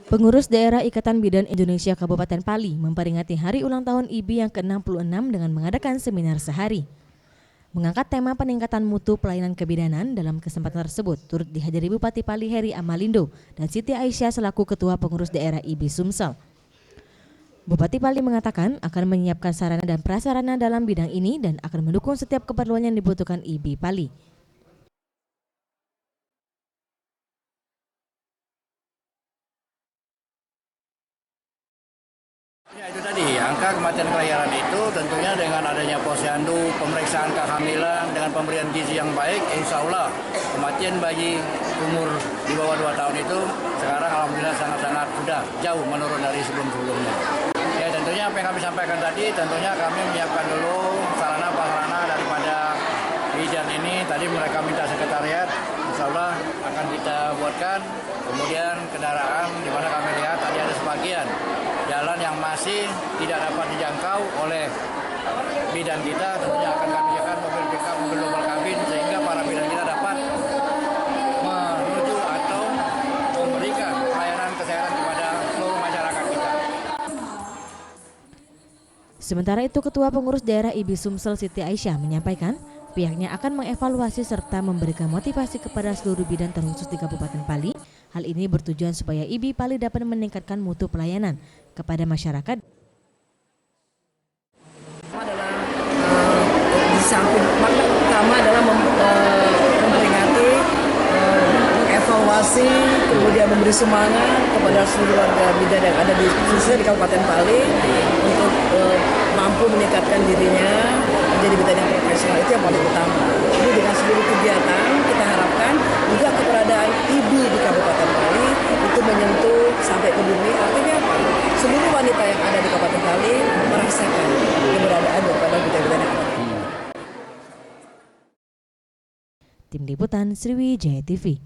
Pengurus Daerah Ikatan Bidan Indonesia Kabupaten Pali memperingati hari ulang tahun IBI yang ke-66 dengan mengadakan seminar sehari. Mengangkat tema peningkatan mutu pelayanan kebidanan, dalam kesempatan tersebut turut dihadiri Bupati Pali Heri Amalindo dan Siti Aisyah selaku Ketua Pengurus Daerah IBI Sumsel. Bupati Pali mengatakan akan menyiapkan sarana dan prasarana dalam bidang ini dan akan mendukung setiap keperluan yang dibutuhkan IBI Pali. Ya, itu tadi, angka kematian kelahiran itu tentunya dengan adanya posyandu, pemeriksaan kehamilan, dengan pemberian gizi yang baik, insya Allah kematian bayi umur di bawah 2 tahun itu sekarang alhamdulillah sangat-sangat sudah jauh menurun dari sebelum-sebelumnya. Ya, tentunya apa yang kami sampaikan tadi, tentunya kami menyiapkan dulu sarana-prasarana daripada bidan ini. Tadi mereka minta sekretariat, insya Allah akan kita buatkan. Kemudian kendaraan, di mana kami lihat tadi ada sebagian jalan yang masih tidak dapat dijangkau oleh bidan kita, tentunya akan kami siapkan mobil pickup, mobil double cabin, sehingga para bidan kita dapat menuju atau memberikan pelayanan kesehatan kepada seluruh masyarakat kita. Sementara itu, Ketua Pengurus Daerah IBI Sumsel Siti Aisyah menyampaikan pihaknya akan mengevaluasi serta memberikan motivasi kepada seluruh bidan terkhusus di Kabupaten Pali. Hal ini bertujuan supaya IBI Pali dapat meningkatkan mutu pelayanan kepada masyarakat. Adalah di samping makna utama adalah memperingati, mengevaluasi, kemudian memberi semangat kepada seluruh warga bidan yang ada khususnya di Kabupaten Pali untuk mampu meningkatkan dirinya menjadi bidan yang profesional. Itu yang paling utama. Jadi dengan seluruh kegiatan kita harapkan juga keberadaan IBI di Kabupaten Pali itu menyentuh sampai ke bumi. Artinya seluruh wanita yang ada di Kabupaten Pali merasakan keberadaan daripada bidan-bidan yang ada. Tim Liputan Sriwijaya TV.